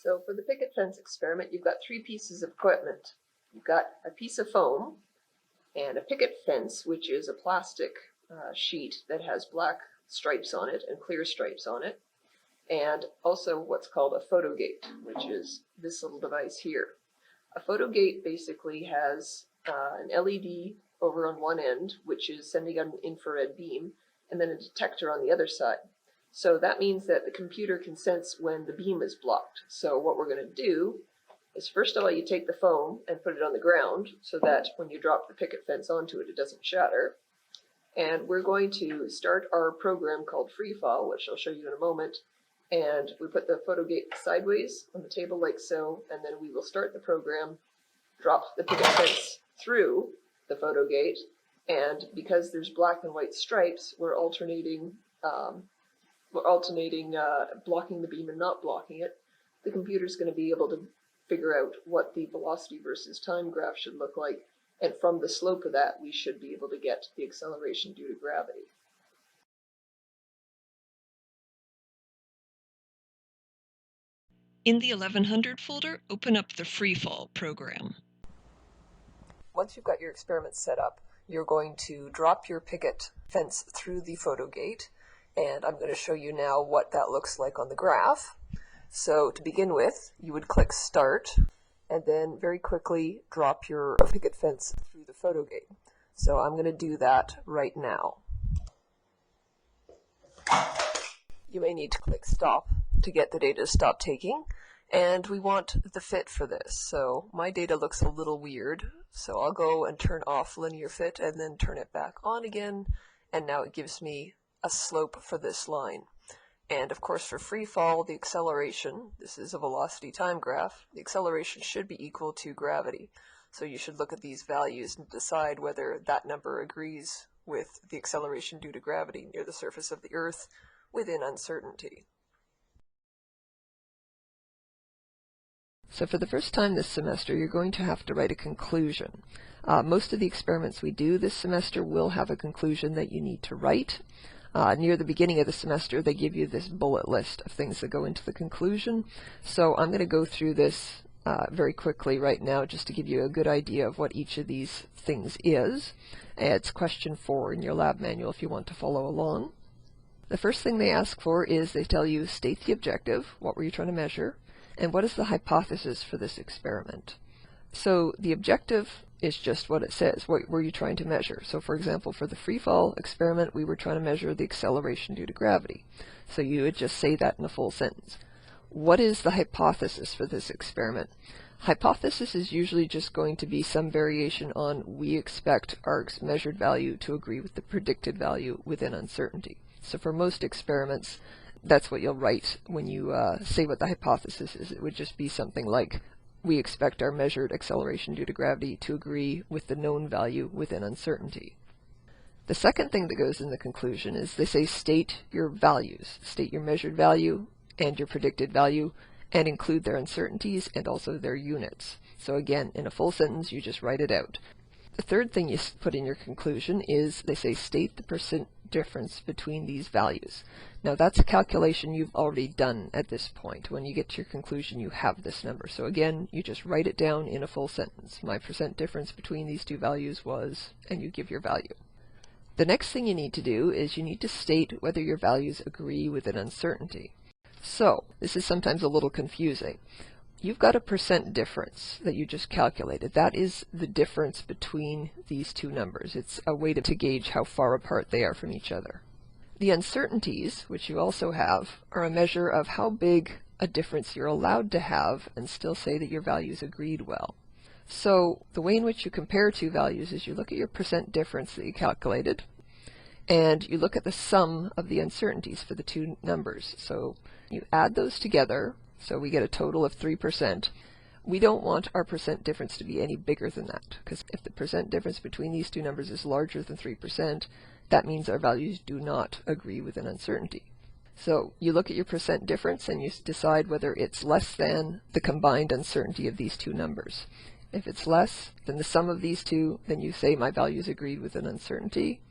So for the picket fence experiment, you've got three pieces of equipment. You've got a piece of foam and a picket fence, which is a plastic sheet that has black stripes on it and clear stripes on it, and also what's called a photo gate, which is this little device here. A photo gate basically has an LED over on one end, which is sending out an infrared beam, and then a detector on the other side. So that means that the computer can sense when the beam is blocked. So what we're going to do is, first of all, you take the foam and put it on the ground so that when you drop the picket fence onto it, it doesn't shatter. And we're going to start our program called freefall, which I'll show you in a moment. And we put the photo gate sideways on the table like so, and then we will start the program, drop the picket fence through the photo gate, and because there's black and white stripes, we're alternating blocking the beam and not blocking it. The computer's going to be able to figure out what the velocity versus time graph should look like, and from the slope of that we should be able to get the acceleration due to gravity. In the 1100 folder, open up the freefall program. Once you've got your experiment set up, you're going to drop your picket fence through the photo gate, and I'm going to show you now what that looks like on the graph. So to begin with, you would click Start, and then very quickly drop your picket fence through the photo gate. So I'm going to do that right now. You may need to click Stop to get the data to stop taking, and we want the fit for this. So my data looks a little weird, so I'll go and turn off linear fit and then turn it back on again, and now it gives me a slope for this line. And of course for free fall, the acceleration, this is a velocity time graph, the acceleration should be equal to gravity. So you should look at these values and decide whether that number agrees with the acceleration due to gravity near the surface of the Earth within uncertainty. So for the first time this semester, you're going to have to write a conclusion. Most of the experiments we do this semester will have a conclusion that you need to write. Near the beginning of the semester, they give you this bullet list of things that go into the conclusion. So I'm going to go through this very quickly right now just to give you a good idea of what each of these things is. It's question 4 in your lab manual if you want to follow along. The first thing they ask for is they tell you, state the objective, what were you trying to measure, and what is the hypothesis for this experiment. So the objective is just what it says. What were you trying to measure? So for example, for the free fall experiment, we were trying to measure the acceleration due to gravity. So you would just say that in a full sentence. What is the hypothesis for this experiment? Hypothesis is usually just going to be some variation on we expect our measured value to agree with the predicted value within uncertainty. So for most experiments, that's what you'll write when you say what the hypothesis is. It would just be something like, we expect our measured acceleration due to gravity to agree with the known value within uncertainty. The second thing that goes in the conclusion is they say state your values. State your measured value and your predicted value, and include their uncertainties and also their units. So again, in a full sentence, you just write it out. The third thing you put in your conclusion is they say state the percent difference between these values. Now that's a calculation you've already done at this point. When you get to your conclusion, you have this number. So again, you just write it down in a full sentence. My percent difference between these two values was, and you give your value. The next thing you need to do is you need to state whether your values agree with an uncertainty. So this is sometimes a little confusing. You've got a percent difference that you just calculated. That is the difference between these two numbers. It's a way to gauge how far apart they are from each other. The uncertainties, which you also have, are a measure of how big a difference you're allowed to have and still say that your values agreed well. So the way in which you compare two values is you look at your percent difference that you calculated, and you look at the sum of the uncertainties for the two numbers. So you add those together, so we get a total of 3%. We don't want our percent difference to be any bigger than that, because if the percent difference between these two numbers is larger than 3%, that means our values do not agree with an uncertainty. So you look at your percent difference and you decide whether it's less than the combined uncertainty of these two numbers. If it's less than the sum of these two, then you say my values agreed with an uncertainty.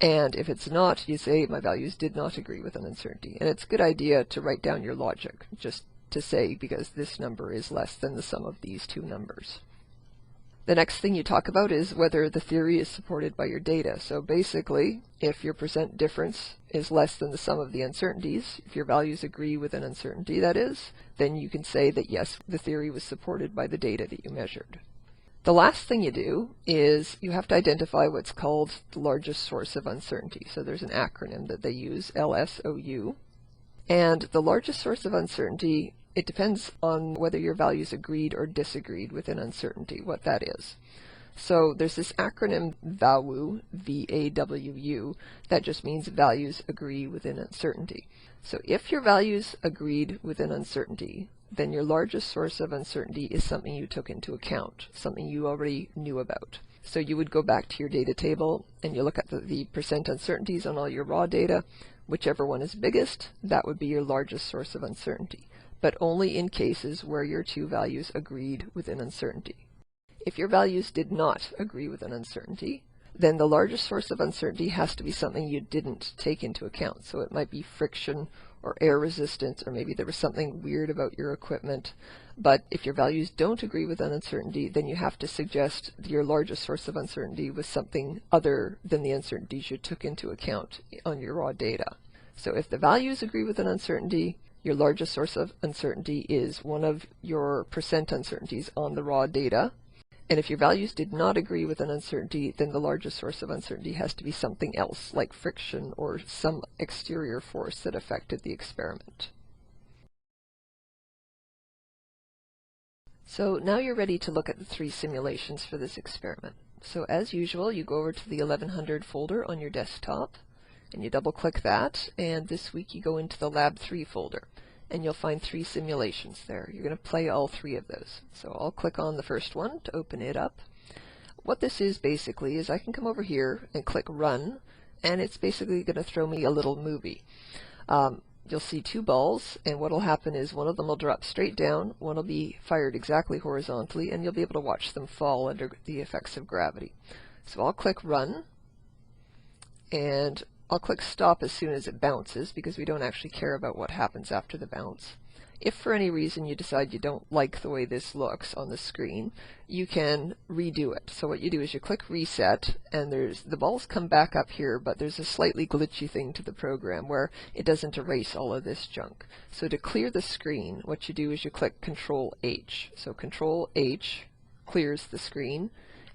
And if it's not, you say my values did not agree with an uncertainty. And it's a good idea to write down your logic. Just to say because this number is less than the sum of these two numbers. The next thing you talk about is whether the theory is supported by your data. So basically, if your percent difference is less than the sum of the uncertainties, if your values agree with an uncertainty that is, then you can say that yes, the theory was supported by the data that you measured. The last thing you do is you have to identify what's called the largest source of uncertainty. So there's an acronym that they use, LSOU. And the largest source of uncertainty, it depends on whether your values agreed or disagreed with an uncertainty, what that is. So there's this acronym VAWU, V-A-W-U, that just means values agree with an uncertainty. So if your values agreed with an uncertainty, then your largest source of uncertainty is something you took into account, something you already knew about. So you would go back to your data table and you look at the percent uncertainties on all your raw data. Whichever one is biggest, that would be your largest source of uncertainty, but only in cases where your two values agreed with an uncertainty. If your values did not agree with an uncertainty, then the largest source of uncertainty has to be something you didn't take into account. So it might be friction or air resistance, or maybe there was something weird about your equipment. But if your values don't agree with an uncertainty, then you have to suggest your largest source of uncertainty was something other than the uncertainties you took into account on your raw data. So if the values agree with an uncertainty, your largest source of uncertainty is one of your percent uncertainties on the raw data. And if your values did not agree with an uncertainty, then the largest source of uncertainty has to be something else, like friction or some exterior force that affected the experiment. So now you're ready to look at the 3 simulations for this experiment. So as usual, you go over to the 1100 folder on your desktop, and you double-click that, and this week you go into the Lab 3 folder. And you'll find 3 simulations there. You're going to play all 3 of those. So I'll click on the first one to open it up. What this is basically is I can come over here and click Run, and it's basically going to throw me a little movie. You'll see 2 balls, and what will happen is one of them will drop straight down, one will be fired exactly horizontally, and you'll be able to watch them fall under the effects of gravity. So I'll click Run, and I'll click Stop as soon as it bounces, because we don't actually care about what happens after the bounce. If for any reason you decide you don't like the way this looks on the screen, you can redo it. So what you do is you click Reset, and the balls come back up here, but there's a slightly glitchy thing to the program where it doesn't erase all of this junk. So to clear the screen, what you do is you click Control H. So Control H clears the screen,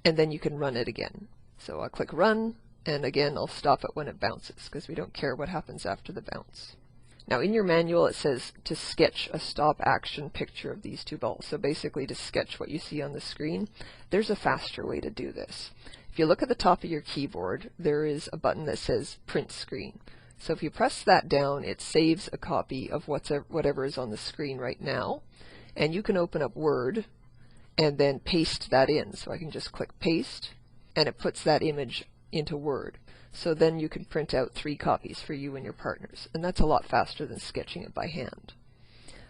and then you can run it again. So I'll click Run, and again, I'll stop it when it bounces, because we don't care what happens after the bounce. Now in your manual it says to sketch a stop action picture of these 2 balls. So basically to sketch what you see on the screen. There's a faster way to do this. If you look at the top of your keyboard, there is a button that says Print Screen. So if you press that down, it saves a copy of whatever is on the screen right now. And you can open up Word and then paste that in. So I can just click Paste, and it puts that image into Word. So then you can print out 3 copies for you and your partners, and that's a lot faster than sketching it by hand.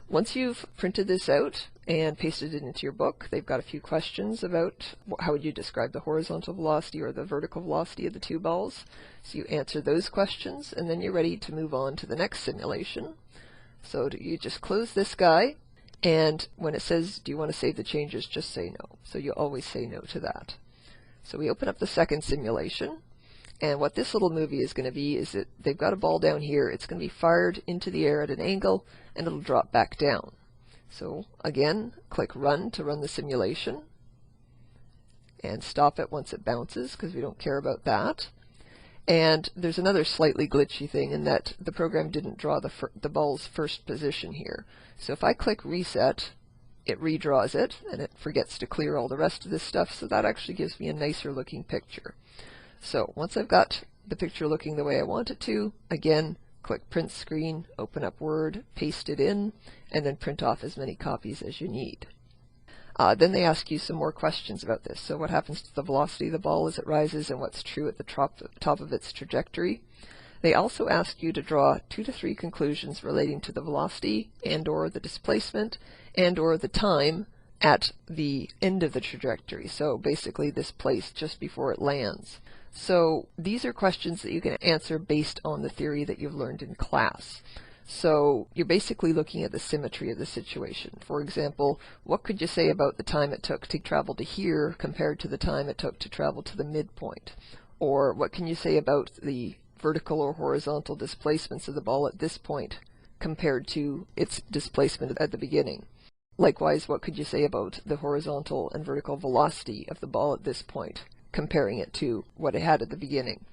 Once you've printed this out and pasted it into your book, they've got a few questions about how would you describe the horizontal velocity or the vertical velocity of the 2 balls. So you answer those questions, and then you're ready to move on to the next simulation. So you just close this guy, and when it says, do you want to save the changes, just say no. So you always say no to that. So we open up the second simulation, and what this little movie is going to be is that they've got a ball down here. It's going to be fired into the air at an angle, and it'll drop back down. So again, click Run to run the simulation, and stop it once it bounces, because we don't care about that. And there's another slightly glitchy thing in that the program didn't draw the ball's first position here. So if I click Reset, it redraws it, and it forgets to clear all the rest of this stuff, so that actually gives me a nicer looking picture. So once I've got the picture looking the way I want it to, again, click Print Screen, open up Word, paste it in, and then print off as many copies as you need. Then they ask you some more questions about this. So what happens to the velocity of the ball as it rises, and what's true at the top of its trajectory. They also ask you to draw 2 to 3 conclusions relating to the velocity and/or the displacement and/or the time at the end of the trajectory. So basically this place just before it lands. So these are questions that you can answer based on the theory that you've learned in class. So you're basically looking at the symmetry of the situation. For example, what could you say about the time it took to travel to here compared to the time it took to travel to the midpoint? Or what can you say about the vertical or horizontal displacements of the ball at this point compared to its displacement at the beginning? Likewise, what could you say about the horizontal and vertical velocity of the ball at this point, comparing it to what it had at the beginning?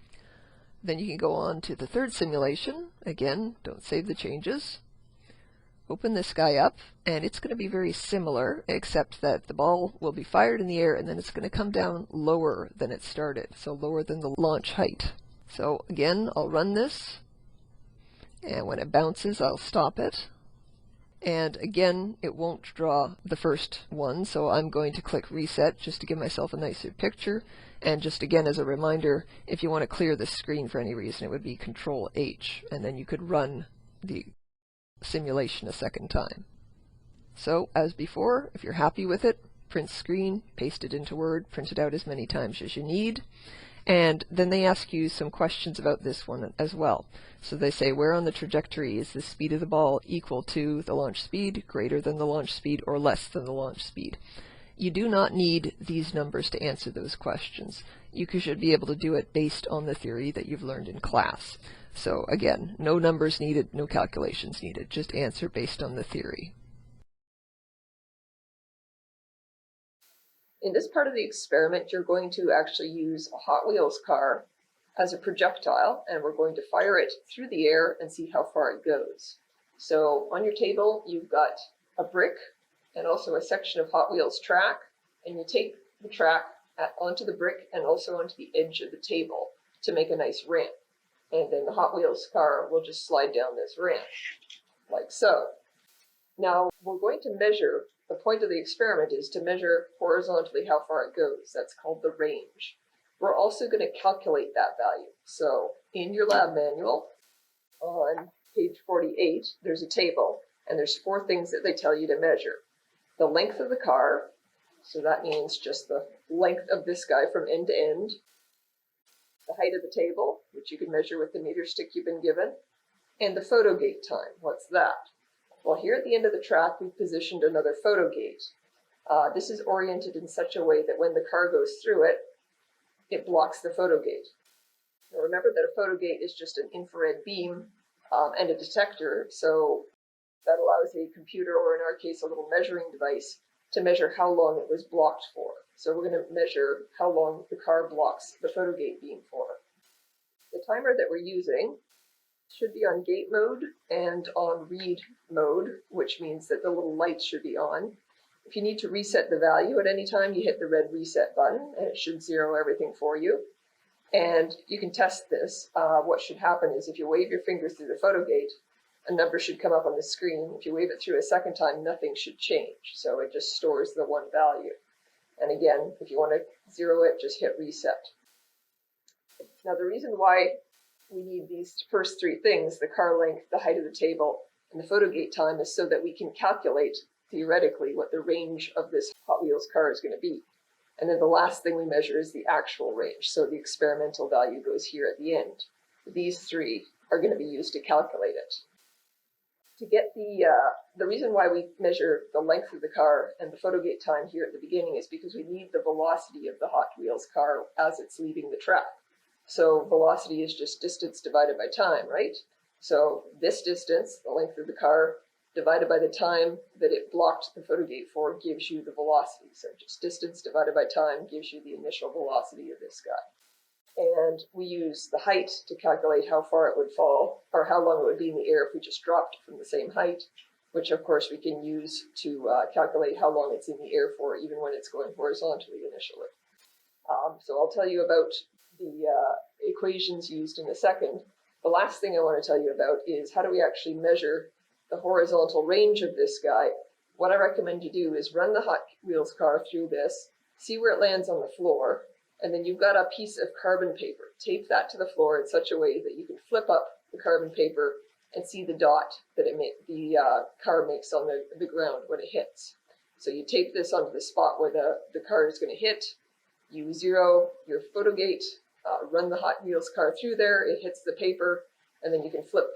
Then you can go on to the third simulation. Again, don't save the changes. Open this guy up, and it's going to be very similar, except that the ball will be fired in the air, and then it's going to come down lower than it started, so lower than the launch height. So again, I'll run this, and when it bounces, I'll stop it. And again, it won't draw the first one, so I'm going to click Reset just to give myself a nicer picture. And just again as a reminder, if you want to clear the screen for any reason, it would be Control H, and then you could run the simulation a second time. So as before, if you're happy with it, print screen, paste it into Word, print it out as many times as you need. And then they ask you some questions about this one as well. So they say, where on the trajectory is the speed of the ball equal to the launch speed, greater than the launch speed, or less than the launch speed? You do not need these numbers to answer those questions. You should be able to do it based on the theory that you've learned in class. So again, no numbers needed, no calculations needed, just answer based on the theory. In this part of the experiment, you're going to actually use a Hot Wheels car as a projectile, and we're going to fire it through the air and see how far it goes. So on your table, you've got a brick and also a section of Hot Wheels track, and you take the track onto the brick and also onto the edge of the table to make a nice ramp. And then the Hot Wheels car will just slide down this ramp, like so. Now, we're going to measure, the point of the experiment is to measure horizontally how far it goes. That's called the range. We're also going to calculate that value. So in your lab manual, on page 48, there's a table, and there's 4 things that they tell you to measure. The length of the car, so that means just the length of this guy from end to end. The height of the table, which you can measure with the meter stick you've been given. And the photo gate time. What's that? Well, here at the end of the track, we've positioned another photo gate. This is oriented in such a way that when the car goes through it, it blocks the photo gate. Now remember that a photo gate is just an infrared beam and a detector, so that allows a computer, or in our case, a little measuring device, to measure how long it was blocked for. So we're going to measure how long the car blocks the photo gate beam for. The timer that we're using should be on gate mode and on read mode, which means that the little lights should be on. If you need to reset the value at any time, you hit the red reset button, and it should zero everything for you. And you can test this. What should happen is if you wave your finger through the photo gate, a number should come up on the screen. If you wave it through a second time, nothing should change. So it just stores the one value. And again, if you want to zero it, just hit reset. Now the reason why we need these first 3 things, the car length, the height of the table, and the photo gate time, is so that we can calculate theoretically what the range of this Hot Wheels car is going to be. And then the last thing we measure is the actual range. So the experimental value goes here at the end. These 3 are going to be used to calculate it. To get the reason why we measure the length of the car and the photo gate time here at the beginning is because we need the velocity of the Hot Wheels car as it's leaving the track. So velocity is just distance divided by time, right? So this distance, the length of the car, divided by the time that it blocked the photo gate for, gives you the velocity. So just distance divided by time gives you the initial velocity of this guy. And we use the height to calculate how far it would fall, or how long it would be in the air if we just dropped it from the same height, which of course we can use to calculate how long it's in the air for, even when it's going horizontally initially. So I'll tell you about the equations used in a second. The last thing I want to tell you about is how do we actually measure the horizontal range of this guy. What I recommend you do is run the Hot Wheels car through this, see where it lands on the floor, and then you've got a piece of carbon paper. Tape that to the floor in such a way that you can flip up the carbon paper and see the dot that the car makes on the ground when it hits. So you tape this onto the spot where the car is going to hit. You zero your photo gate, run the Hot Wheels car through there, it hits the paper, and then you can flip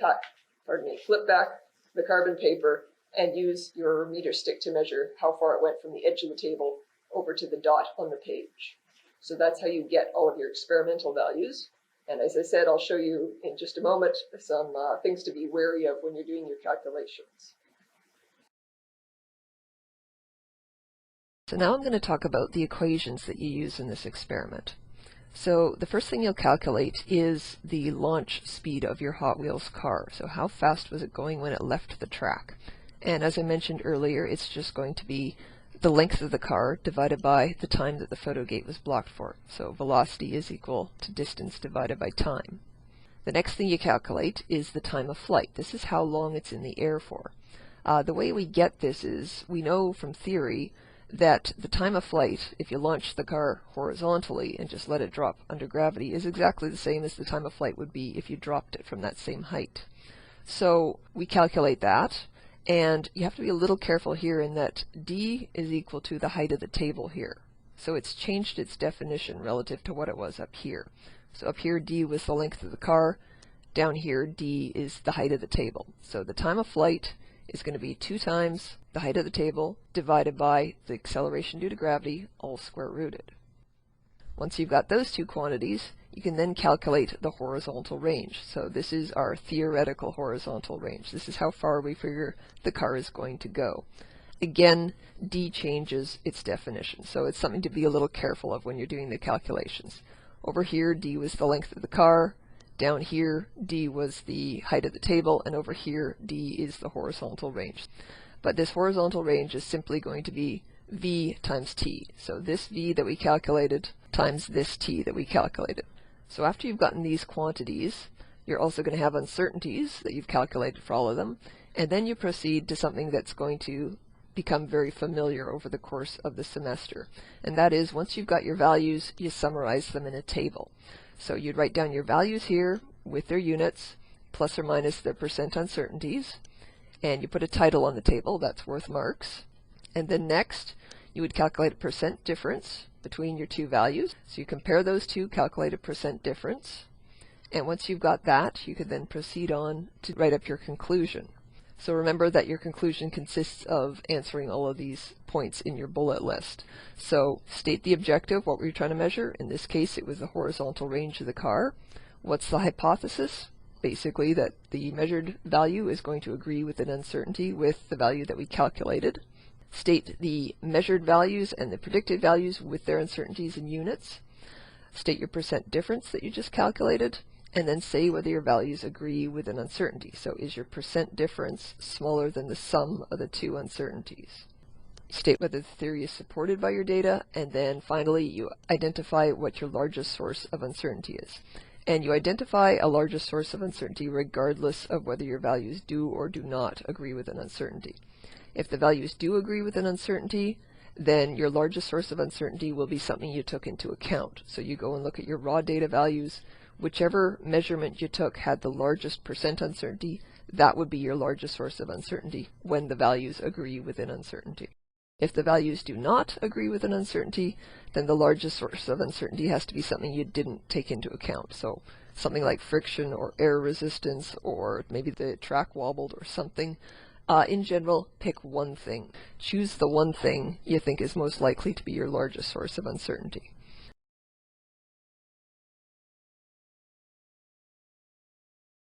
flip back the carbon paper and use your meter stick to measure how far it went from the edge of the table over to the dot on the page. So that's how you get all of your experimental values. And as I said, I'll show you in just a moment some things to be wary of when you're doing your calculations. So now I'm going to talk about the equations that you use in this experiment. So the first thing you'll calculate is the launch speed of your Hot Wheels car. So how fast was it going when it left the track? And as I mentioned earlier, it's just going to be the length of the car divided by the time that the photo gate was blocked for. So velocity is equal to distance divided by time. The next thing you calculate is the time of flight. This is how long it's in the air for. The way we get this is we know from theory that the time of flight, if you launch the car horizontally and just let it drop under gravity, is exactly the same as the time of flight would be if you dropped it from that same height. So we calculate that, and you have to be a little careful here in that d is equal to the height of the table here. So it's changed its definition relative to what it was up here. So up here d was the length of the car, down here d is the height of the table. So the time of flight is going to be 2 times the height of the table divided by the acceleration due to gravity, all square rooted. Once you've got those two quantities, you can then calculate the horizontal range. So this is our theoretical horizontal range. This is how far we figure the car is going to go. Again, d changes its definition, so it's something to be a little careful of when you're doing the calculations. Over here, d was the length of the car. Down here, d was the height of the table, and over here, d is the horizontal range. But this horizontal range is simply going to be v times t. So this v that we calculated times this t that we calculated. So after you've gotten these quantities, you're also going to have uncertainties that you've calculated for all of them, and then you proceed to something that's going to become very familiar over the course of the semester. And that is, once you've got your values, you summarize them in a table. So you'd write down your values here with their units, plus or minus their percent uncertainties, and you put a title on the table, that's worth marks. And then next, you would calculate a percent difference between your two values. So you compare those two, calculate a percent difference, and once you've got that, you could then proceed on to write up your conclusion. So remember that your conclusion consists of answering all of these points in your bullet list. So state the objective, what were you trying to measure? In this case, it was the horizontal range of the car. What's the hypothesis? Basically that the measured value is going to agree with an uncertainty with the value that we calculated. State the measured values and the predicted values with their uncertainties in units. State your percent difference that you just calculated, and then say whether your values agree with an uncertainty. So is your percent difference smaller than the sum of the two uncertainties? State whether the theory is supported by your data, and then finally you identify what your largest source of uncertainty is. And you identify a largest source of uncertainty regardless of whether your values do or do not agree with an uncertainty. If the values do agree with an uncertainty, then your largest source of uncertainty will be something you took into account. So you go and look at your raw data values. Whichever measurement you took had the largest percent uncertainty, that would be your largest source of uncertainty when the values agree with an uncertainty. If the values do not agree with an uncertainty, then the largest source of uncertainty has to be something you didn't take into account. So something like friction or air resistance, or maybe the track wobbled or something. In general, pick one thing. Choose the one thing you think is most likely to be your largest source of uncertainty.